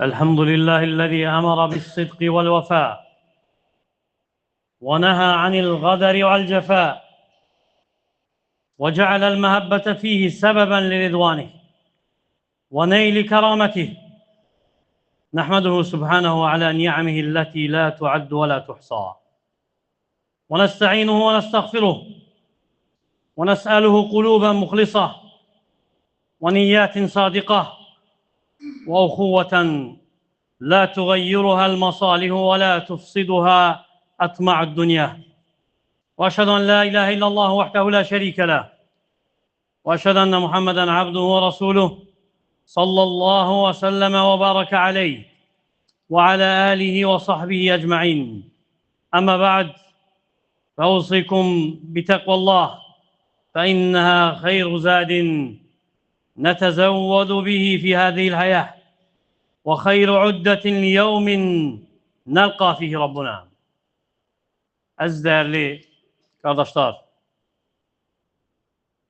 الحمد لله الذي أمر بالصدق والوفاء ونهى عن الغدر والجفاء وجعل المهبة فيه سببا لرضوانه ونيل كرامته. نحمده سبحانه على نعمه التي لا تعد ولا تحصى، ونستعينه ونستغفره ونسأله قلوبا مخلصة ونيات صادقة وأخوة لا تغيرها المصالح ولا تفسدها أطماع الدنيا. وأشهد أن لا إله إلا الله وحده لا شريك له، وأشهد أن محمدًا عبده ورسوله صلى الله وسلم وبارك عليه وعلى آله وصحبه أجمعين. أما بعد، فأوصيكم بتقوى الله، فإنها خير زاد نتزود به في هذه الحياة، وخير عدة ليوم نلقى fihi Rabbuna. Əziz değerli kardeşler,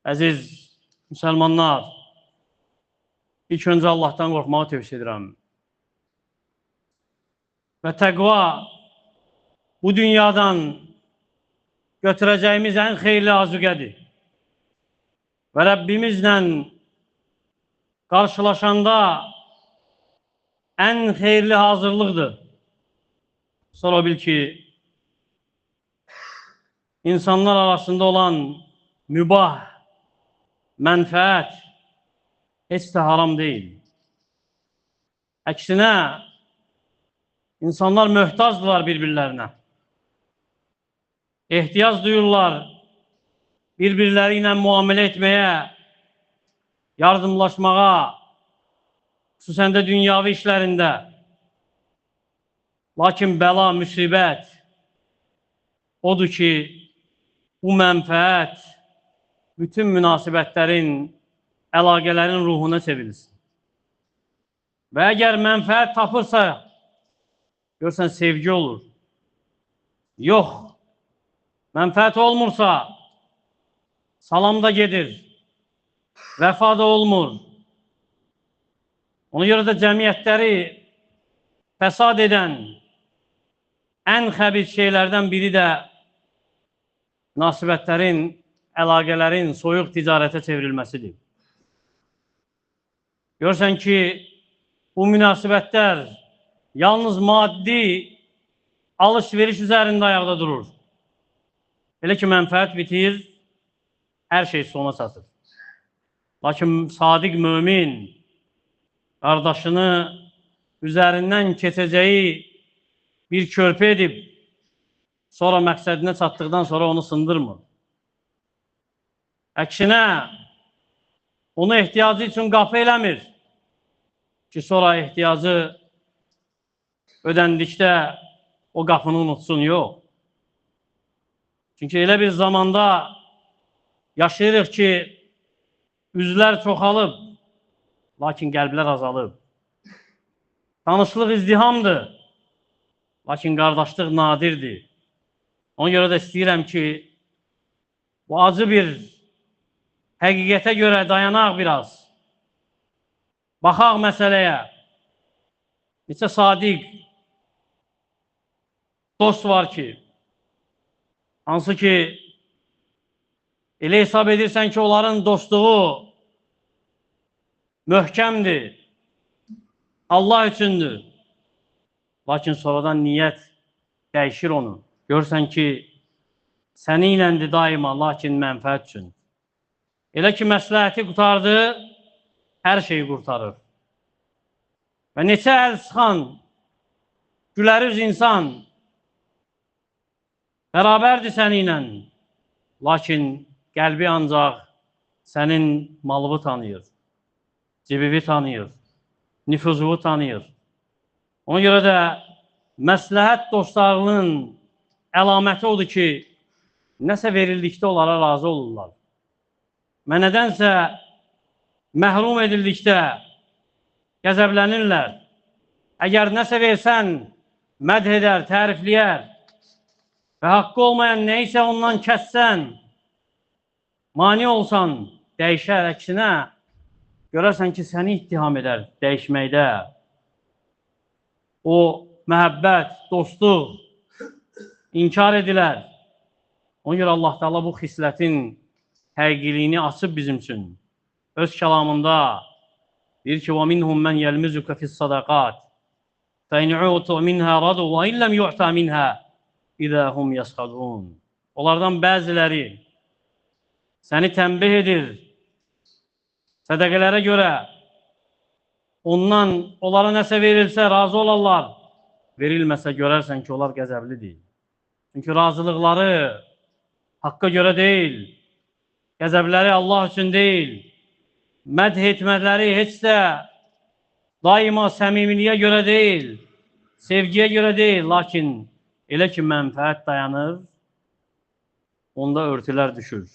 əziz Müslümanlar, ilk önce Allah'tan korkmağı tövsiye edirəm. Ve təqva bu dünyadan götüreceğimiz en hayırlı azüqədir. Ve Rabbimizle karşılaşanda en hayırlı hazırlıqdır. Sonra bil ki, insanlar arasında olan mübah, menfaat hiç de haram değil. Aksine insanlar möhtacdılar birbirlerine. İhtiyaç duyurlar birbirleriyle muamele etmeye, yardımlaşmaya, xüsusən də dünyavi işlərində. Lakin bəla, müsibət odur ki, bu mənfəət bütün münasibətlərin, əlaqələrin ruhuna çevrilsin. Və əgər mənfəət tapırsa, görsən sevgi olur. Yox, mənfəət olmursa, salam da gedir, vəfa da olmur. Ona görə də cəmiyyətləri fəsad edən ən xəbis şeylərdən biri də münasibətlərin, əlaqələrin soyuq ticarətə çevrilməsidir. Görsən ki, bu münasibətlər yalnız maddi alış-veriş üzərində ayaqda durur. Elə ki, mənfəət bitir, hər şey sona çatır. Lakin sadiq mömin qardaşını üzərindən keçəcəyi bir körpü edib, sonra məqsədinə çatdıqdan sonra onu sındırmır. Əksinə, onu ehtiyacı üçün qapı eləmir ki, sonra ehtiyacı ödəndikdə o qapını unutsun, yox. Çünki elə bir zamanda yaşayırıq ki, üzlər çoxalıb, lakin qəlblər azalıb. Tanışlıq izdihamdır, lakin qardaşlıq nadirdir. Ona görə də istəyirəm ki, bu acı bir həqiqətə görə dayanaq biraz. Baxaq məsələyə. Neçə sadiq dost var ki, hansı ki, elə hesab edirsən ki, onların dostluğu möhkəmdir, Allah üçündür. Lakin sonradan niyyət dəyişir onu. Görsən ki, səninlədir daima, lakin mənfəət üçün. Elə ki, məsləhəti qurtardı, hər şeyi qurtarır. Və neçə əl sıxan, gülərüz insan bərabərdir səninlə, lakin qəlbi ancaq sənin malını tanıyır, cibivi tanıyır, nüfuzuvu tanıyır. Ona görə də məsləhət dostlarının əlaməti odur ki, nəsə verildikdə onlara razı olurlar. Və nədənsə məhrum edildikdə qəzəblənirlər. Əgər nəsə versən, məd edər, tərifləyər və haqqı olmayan neysə ondan kəssən, mani olsan, dəyişər. Əksinə, görərsən ki, səni ittiham edər dəyişməkdə. o məhəbbət, dostluq inkar edilər. Ona görə Allah Teala bu xislətin həqiqiliyini açıb bizim üçün. Öz kəlamında deyir ki, وَمِنْهُمْ مَنْ يَلْمِزُكَ فِي الصَّدَقَاتِ فَاِنْ عُوتُوا مِنْهَا رَضُوا وَاِنْ لَمْ يُعْتَى مِنْهَا اِذَا هُمْ يَسْخَدُونَ. Onlardan bəziləri səni tənbih edir sədəqələrə görə. Ondan onlara nəsə verilsə razı olarlar. Verilməsə görərsən ki, onlar qəzəblidir. Çünki razılıqları haqqa görə deyil, qəzəbləri Allah üçün deyil, mədh etmələri heç də daima səmimiliyə görə deyil, sevgiyə görə deyil, lakin elə ki mənfəət dayanır, onda örtülər düşür.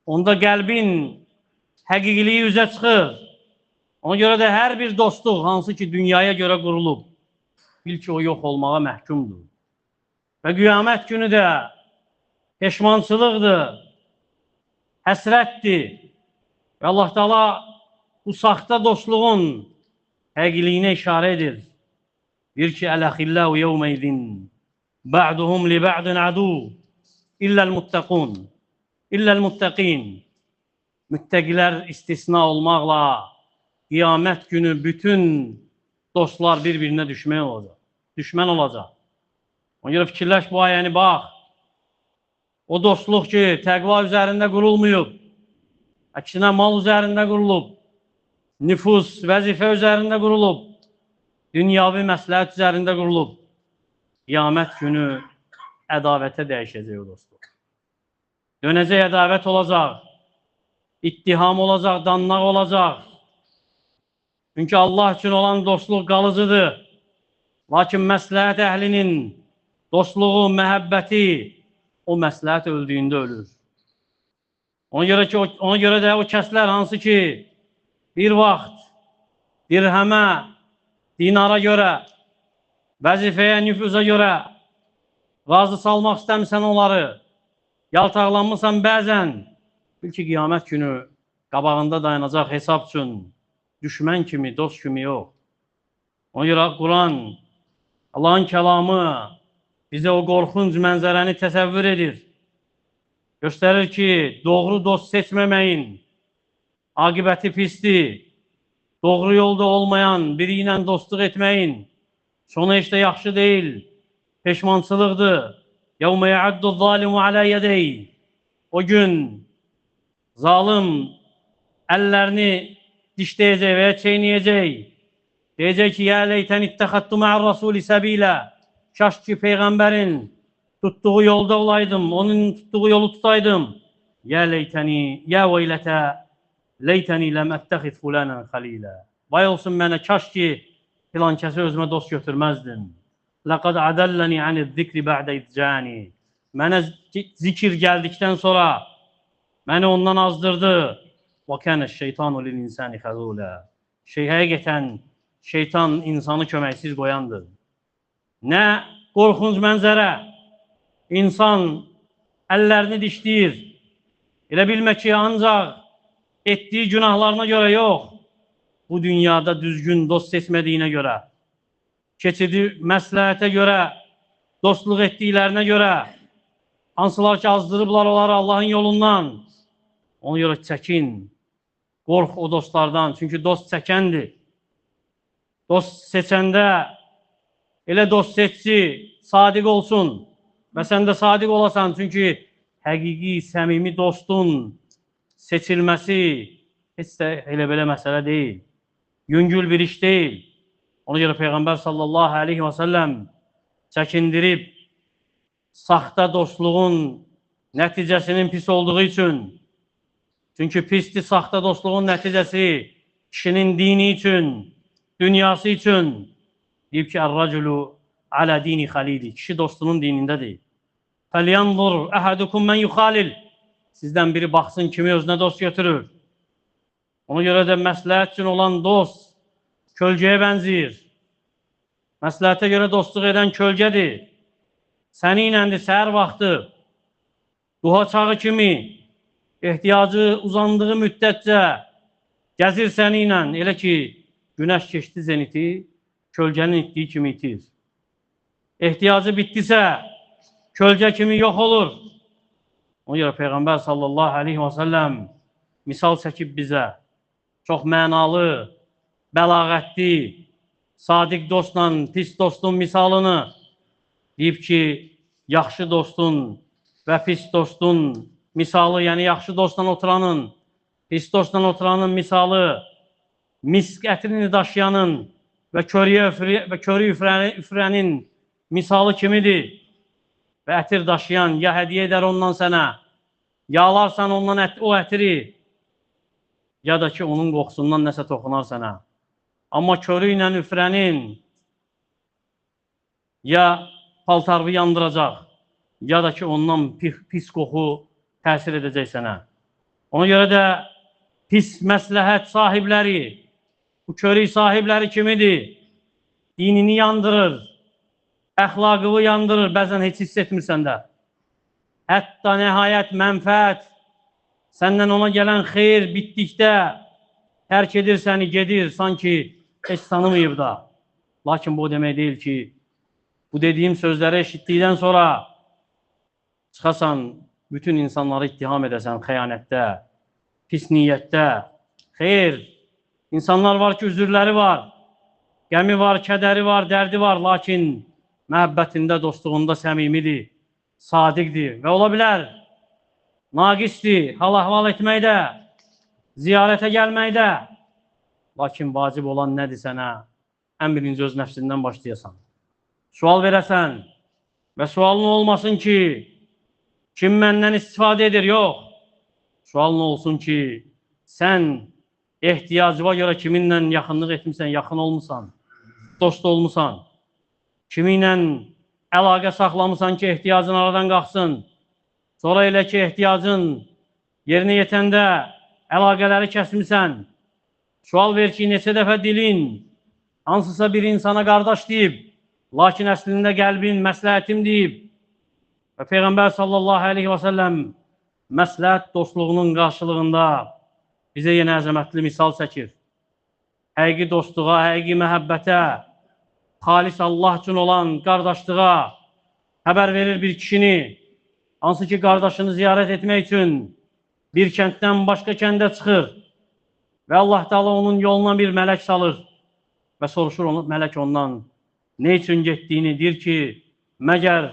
Onda qəlbin həqiqiliyi üzə çıxır. Ona görə də hər bir dostluq, hansı ki dünyaya görə qurulub, bil ki o yox olmağa məhkumdur. Və qiyamət günü də peşmançılıqdır, həsrətdir. Və Allah Teala bu saxta dostluğun həqiqiliyinə işarə edir. Deyir ki, Əl-əxilləhu yevməydin bə'duhum li bə'din adu illəl-muttəqin. Müttəqilər istisna olmaqla qiyamət günü bütün dostlar bir-birinə düşmən olacaq. Ona görə fikirləş bu ayəni, bax. O dostluq ki, təqva üzərində qurulmuyub, əksinə mal üzərində qurulub, nüfus, vəzifə üzərində qurulub, dünyavi məsləhət üzərində qurulub, qiyamət günü ədavətə dəyişəcək o dostluq. Dönəcək ədavət olacaq, ittiham olacaq, danlaq olacaq. Çünki Allah üçün olan dostluq qalıcıdır. Lakin məsləhət əhlinin dostluğu, məhəbbəti o məsləhət öldüyündə ölür. Ona görə də o kəslər hansı ki bir vaxt dirhəmə, dinara görə, vəzifəyə, nüfuza görə razı salmaq istəmirsən onları, yaltaqlanmışsan bəzən, bil ki qiyamət günü qabağında dayanacaq hesab üçün düşmən kimi, dost kimi yox. Ona görə Quran, Allahın kəlamı bizə o qorxunc mənzərəni təsəvvür edir. Göstərir ki, doğru dost seçməməyin aqibəti pisdir. Doğru yolda olmayan biri ilə dostluq etməyin sonu heç də yaxşı deyil. Peşmançılıqdır. يَوْمَ يَعَدُّ الظَّالِمُ عَلَى يَدَيْهِ. O gün zalim əllərini dişləyəcək və ya çeynəyəcək. Deyəcək ki, يَا لَيْتَنِ اتَّخَذْتُ مَعَ الرَّسُولِ سَب۪يلًا. Kaş ki Peyğəmbərin tutduğu yolda olaydım, onun tutduğu yolu tutaydım. يَا لَيْتَنِي يَا وَيْلَتَا لَيْتَنِي لَمْ أَتَّخِذْ فُلَانًا خَلِيلًا. Vay olsun mənə, kaş ki filan kəsi özümə dost götürməzdim. لَقَدْ عَدَلَّنِي عَنِ الذِّكْرِ بَعْدَ إِذْ جَاءَنِي. Mənə zikir gəldikdən sonra məni ondan azdırdı. وَكَانَ الشَّيْطَانُ لِلْإِنسَانِ خَذُولًا. Həqiqətən şeytan insanı köməksiz qoyandır. Nə qorxunc mənzərə, insan əllərini dişləyir. Elə bilmə ki, ancaq etdiyi günahlarına görə yox, bu dünyada düzgün dost seçmədiyinə görə, keçidi məsləhətə görə, dostluq etdiklərinə görə, hansılar ki, azdırıblar onları Allahın yolundan, ona görə çəkin, qorx o dostlardan, çünki dost çəkəndir. Dost seçəndə elə dost seçsi, sadiq olsun və sən də sadiq olasan, çünki həqiqi, səmimi dostun seçilməsi heç də elə-belə məsələ deyil. Yüngül bir iş deyil. Ona görə Peyğəmbər sallallahu aleyhi və səlləm çəkindirib saxta dostluğun nəticəsinin pis olduğu üçün, çünki pisdir saxta dostluğun nəticəsi kişinin dini üçün, dünyası üçün, deyib ki, Ər-raculu alə dini xalili, kişi dostunun dinindədir. Fəlyanzur əhədukum mən yuxalil. Sizdən biri baxsın kimi özünə dost götürür. Ona görə də məsləhət üçün olan dost kölgəyə bənziyir. Məsləhətə görə dostluq edən kölgədir. Səni iləndir səhər vaxtı, duha çağı kimi, ehtiyacı uzandığı müddətcə gəzir səni ilə. Elə ki, günəş keçdi zeniti, kölgənin itdiyi kimi itir. Ehtiyacı bitdisə, kölgə kimi yox olur. Ona görə Peyğəmbər sallallahu aleyhi və səlləm misal çəkib bizə çox mənalı, bəlağətli, sadiq dostla pis dostun misalını deyib ki, yaxşı dostun və pis dostun misalı, yəni yaxşı dostla oturanın, pis dostla oturanın misalı, misk ətrini daşıyanın və körü üfrənin misalı kimidir. Və ətir daşıyan ya hədiyyə edər ondan sənə, ya alarsan ondan o ətiri, ya da ki, onun qoxusundan nəsə toxunar sənə. Amma körü ilə üfrənin ya paltarını yandıracaq, ya da ki, ondan pis qoxu təsir edəcək sənə. Ona görə də pis məsləhət sahibləri, bu körük sahibləri kimidir? Dinini yandırır, əxlaqını yandırır, bəzən heç hiss etmirsən də. Hətta nəhayət mənfəət, səndən ona gələn xeyir bitdikdə tərk edir səni, gedir, sanki heç tanımayıb da. Lakin bu demək deyil ki, bu dediyim sözləri eşitdikdən sonra çıxasan, bütün insanları ittiham edəsən xəyanətdə, pis niyyətdə. Xeyr, insanlar var ki, üzürləri var, qəmi var, kədəri var, dərdi var, lakin məhəbbətində, dostluğunda səmimidir, sadiqdir və ola bilər, naqisdir, hal-əhval etməkdə, ziyarətə gəlməkdə. Lakin vacib olan nədir sənə? Ən birinci öz nəfsindən başlayasan. Sual verəsən və sualın olmasın ki, kim məndən istifadə edir? Yox. Sualın olsun ki, sən ehtiyacıva görə kiminlə yaxınlıq etmirsən, yaxın olmuşsan, dost olmuşsan, kiminlə əlaqə saxlamısan ki, ehtiyacın aradan qalxsın. Sonra elə ki, ehtiyacın yerinə yetəndə əlaqələri kəsmirsən. Sual ver ki, neçə dəfə dilin hansısa bir insana qardaş deyib, lakin əslində qəlbin məsləhətim deyib. Və Peyğəmbər sallallahu aleyhi və səlləm məsləhət dostluğunun qarşılığında bizə yenə əzəmətli misal çəkir. Həqiqi dostluğa, həqiqi məhəbbətə, xalis Allah üçün olan qardaşlığa xəbər verir bir kişini, hansı ki, qardaşını ziyarət etmək üçün bir kənddən başqa kəndə çıxır və Allah Teala onun yoluna bir mələk salır və soruşur mələk ondan ne üçün getdiyini, deyir ki, məgər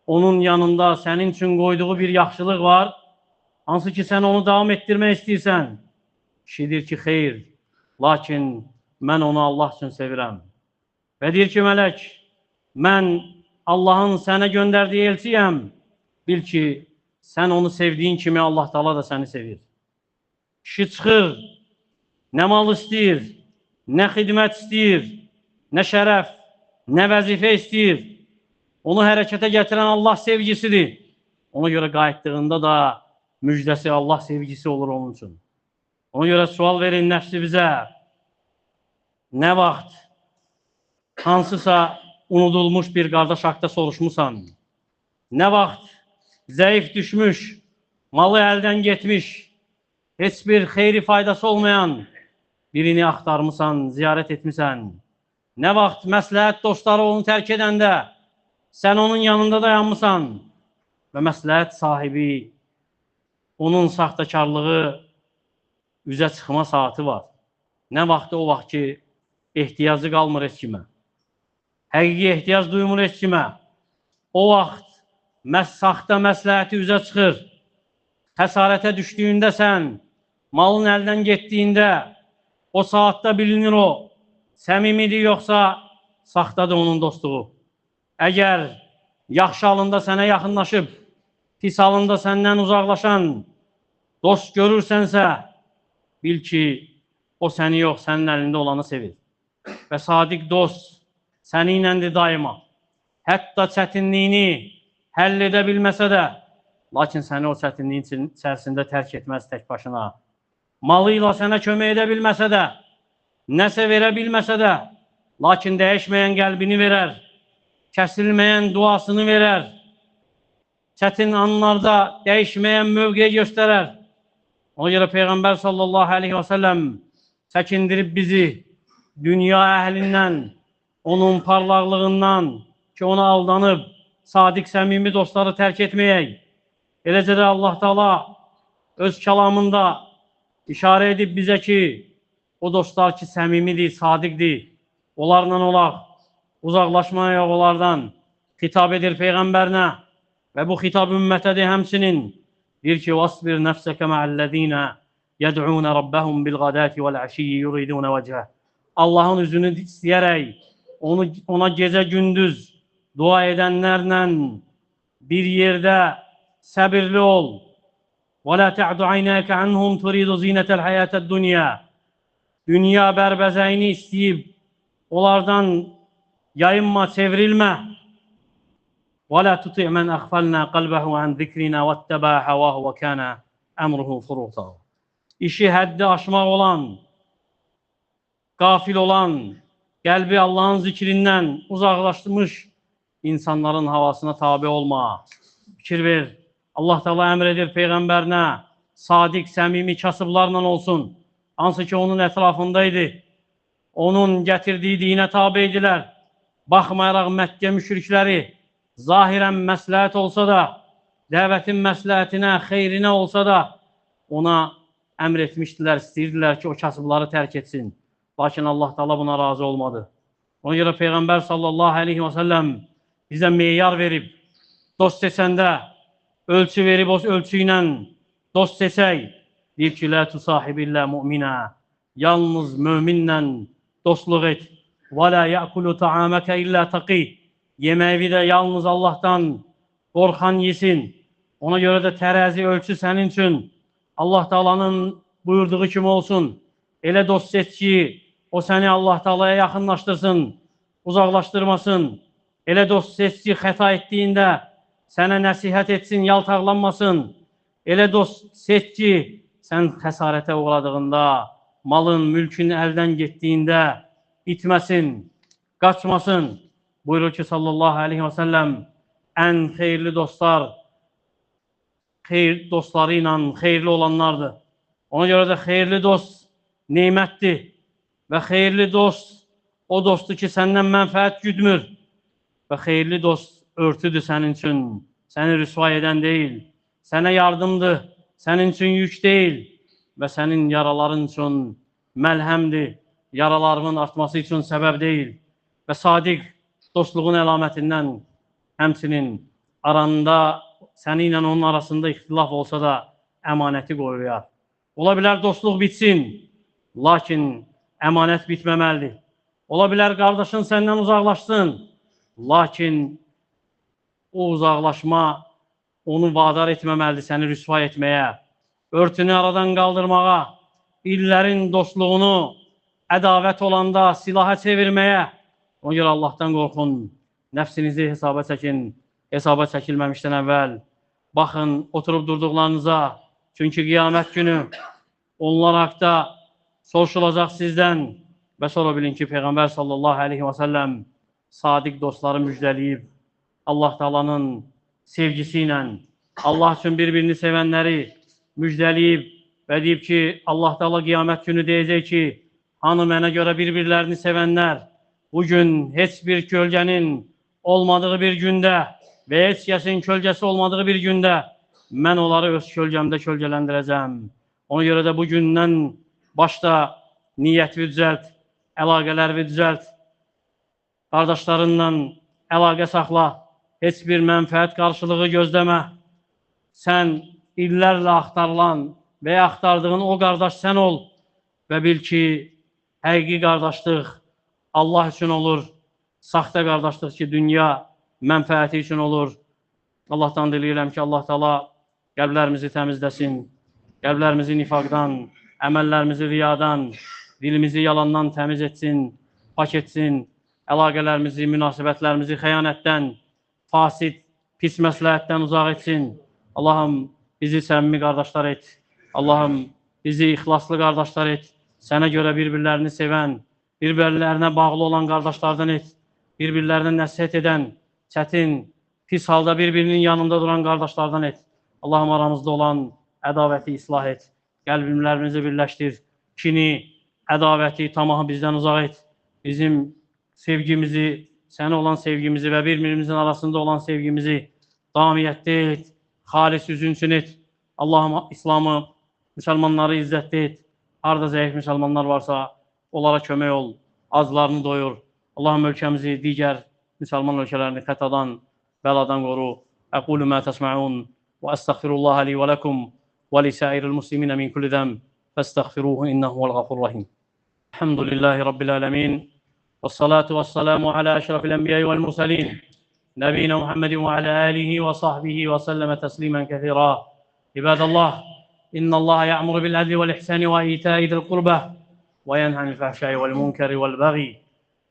onun yanında sənin üçün qoyduğu bir yaxşılıq var, hansı ki, sən onu davam etdirmək istəyirsən. Kişi deyir ki, xeyr, lakin mən onu Allah üçün sevirəm. Və deyir ki, mələk, mən Allahın sənə göndərdiyi elçiyəm. Bil ki, sən onu sevdiyin kimi Allah Teala da səni sevir. Kişi çıxır, nə mal istəyir, nə xidmət istəyir, nə şərəf, nə vəzifə istəyir. Onu hərəkətə gətirən Allah sevgisidir. Ona görə qayıtdığında da müjdəsi Allah sevgisi olur onun üçün. Ona görə sual verin nəfsimizə, nə vaxt hansısa unudulmuş bir qardaş haqda soruşmusan, nə vaxt zəif düşmüş, malı əldən getmiş, heç bir xeyri faydası olmayan birini axtarmısan, ziyarət etmisən, nə vaxt məsləhət dostları onu tərk edəndə, sən onun yanında dayanmısan və məsləhət sahibi, onun saxtakarlığı üzə çıxma saati var. Nə vaxt o vaxt ki, ehtiyacı qalmır heç kimə. Həqiqi ehtiyac duymur heç kimə. O vaxt saxta məsləhəti üzə çıxır. Xəsarətə düşdüyündə sən, malın əldən getdiyində, o saatda bilinir o, səmimidir yoxsa saxtadır onun dostluğu. Əgər yaxşı halında sənə yaxınlaşıb, pis halında səndən uzaqlaşan dost görürsənsə, bil ki, o səni yox, sənin əlində olanı sevir. Və sadiq dost səninlədir daima. Hətta çətinliyini həll edə bilməsə də, lakin səni o çətinliyin içərisində tərk etməz tək başına. Malı ilə sənə kömək edə bilməsə də, nəsə verə bilməsə də, lakin dəyişməyən qəlbini verər, kəsilməyən duasını verər, çətin anlarda dəyişməyən mövqeyi göstərər. Ona görə Peyğəmbər sallallahu aleyhi və səlləm çəkindirib bizi dünya əhlindən, onun parlaqlığından ki ona aldanıb sadiq səmimi dostları tərk etməyək. Eləcə də Allah Taala öz kəlamında işarə edib bizə ki, o dostlar ki səmimidir, sadiqdir, onlarla olaq, uzaqlaşmayaq onlardan xitab edir Peyğəmbərinə və bu xitab ümmətədir həmçinin. Deyir ki, وَاصْبِرْ نَفْسَكَ مَعَ الَّذ۪ينَ يَدْعُونَ رَبَّهُمْ بِالْغَدَاتِ وَالْعَشِيِّ يُرِيدُونَ وَجْهَهُ. Allah'ın üzünü istəyərək, ona gecə gündüz dua edenlerle bir yerde səbirli ol. وَلَا تَعْدُ عَيْنَاكَ عَنْهُمْ تُرِيدُ زِينَةَ الْحَيَاةَ الدُّنْيَا. Dünya bərbəzəyini istəyib, onlardan yayınma, çevrilmə. وَلَا تُطِعْ مَنْ أَغْفَلْنَا قَلْبَهُ عَنْ ذِكْرِنَا وَاتَّبَعَ هَوَاهُ وَكَانَ أَمْرُهُ فُرُوطًا. İşi həddi aşmaq olan, gafil olan, qəlbi Allah'ın zikrindən uzaqlaşmış insanların havasına tabi olma. Fikir ver. Allah Teala əmr edir Peyğəmbərinə, sadiq, səmimi kasıblarla olsun. Hansı ki onun ətrafındaydı. Onun gətirdiyi dinə tabi idilər. Baxmayaraq Məkkə müşrikləri zahirən məsləhət olsa da, dəvətin məsləhətinə, xeyrinə olsa da, ona əmr etmişdilər, istəyirdilər ki, o kasıbları tərk etsin. Lakin Allah Teala buna razı olmadı. Ona görə Peyğəmbər sallallahu aleyhi və səlləm bizə meyar verib, dost seçəndə, ölçü verib, o ölçü ilə dost seçək. Deyib ki, lə tusahibillə müminə, yalnız möminlə dostluq et. Və lə yəqulu ta'aməkə illə taqi. Yeməyi də yalnız Allah'tan qorxan yesin. Ona görə də tərəzi ölçü sənin üçün Allah Teala'nın buyurduğu kimi olsun. Elə dost seç ki, o səni Allah Teala'ya yaxınlaşdırsın, uzaqlaşdırmasın. Elə dost seç ki, xəta etdiyində sənə nəsihət etsin, yaltaqlanmasın. Elə dost seç ki, sən xəsarətə uğradığında, malın, mülkün əldən getdiyində itməsin, qaçmasın. Buyurur ki, sallallahu aleyhi və səlləm, ən xeyirli dostlar, xeyir dostları ilə xeyirli olanlardır. Ona görə də xeyirli dost neymətdir və xeyirli dost o dostdur ki, səndən mənfəət güdmür və xeyirli dost örtüdür sənin üçün, səni rüsva edən deyil, sənə yardımdır, sənin üçün yük deyil və sənin yaraların üçün məlhəmdir, yaralarının artması üçün səbəb deyil və sadiq dostluğun əlamətindən həmçinin aranda, səni ilə onun arasında ixtilaf olsa da əmanəti qoruyar. Ola bilər dostluq bitsin, lakin əmanət bitməməlidir. Ola bilər qardaşın səndən uzaqlaşsın, lakin o uzaqlaşma onu vadar etməməlidir səni rüsva etməyə, örtünü aradan qaldırmağa, illərin dostluğunu ədavət olanda silaha çevirməyə. Ona görə Allah'tan qorxun, nəfsinizi hesaba çəkin, hesaba çəkilməmişdən əvvəl. Baxın, oturub durduqlarınıza, çünki qiyamət günü onlar haqda soruşulacaq sizdən və sonra bilin ki, Peyğəmbər sallallahu aleyhi və səlləm sadiq dostları müjdəliyib, Allah Teala'nın sevgisi ilə, Allah üçün bir-birini sevənləri müjdəliyib və deyib ki, Allah Teala qiyamət günü deyəcək ki, hanı mənə görə bir-birlərini sevənlər, bugün heç bir kölgənin olmadığı bir gündə və heç kəsin kölgəsi olmadığı bir gündə mən onları öz kölgəmdə kölgələndirəcəm. Ona görə də bugündən başda niyyətvi düzəlt, əlaqələrvi düzəlt, qardaşlarınla əlaqə saxla, heç bir mənfəət qarşılığı gözləmə. Sən illərlə axtarılan və axtardığın o qardaş sən ol və bil ki, həqiqi qardaşlıq Allah üçün olur, saxta qardaşlıq ki, dünya mənfəəti üçün olur. Allah'tan diləyirəm ki, Allah Teala qəlblərimizi təmizləsin, qəlblərimizi nifaqdan, əməllərimizi riyadan, dilimizi yalandan təmiz etsin, pak etsin, əlaqələrimizi, münasibətlərimizi xəyanətdən, fasid, pis məsləhətdən uzaq etsin. Allahım, bizi səmimi qardaşlar et. Allahım, bizi ixlaslı qardaşlar et. Sənə görə bir-birlərini sevən, bir-birlərinə bağlı olan qardaşlardan et. Bir-birlərinə nəsihət edən, çətin, pis halda bir-birinin yanında duran qardaşlardan et. Allahım, aramızda olan ədavəti islah et. Qəlbimlərimizi birləşdir. Kini, ədavəti, tamahı bizdən uzaq et. Bizim sevgimizi, sənə olan sevgimizi və bir-birimizin arasında olan sevgimizi davamiyyətli et, xalis üzün üçün et. Allahım, İslamı, müsəlmanları izzətli et. Harada zəif müsəlmanlar varsa, onlara kömək ol, azlarını doyur. Allahım, ölkəmizi, digər müsəlman ölkələrini xətadan, bəladan qoru. Əqulu mə təsmə'un və əstəğfirullaha li və ləkum və lisəiril musliminə min kulli zəm fəstəğfiruhu innəhu vəl-ğafurrahim. Elhamdülillahi Rabbil ələmin və salatu və salamu alə əşrafil ənbiyyə vəl-mursəlin نبينا محمد وعلى آله وصحبه وسلم تسليما كثيرا. عباد الله، إن الله يأمر بالعدل والإحسان وإيتاء ذي القربى وينهى عن الفحشاء والمنكر والبغي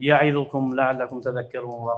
يعظكم لعلكم تذكرون.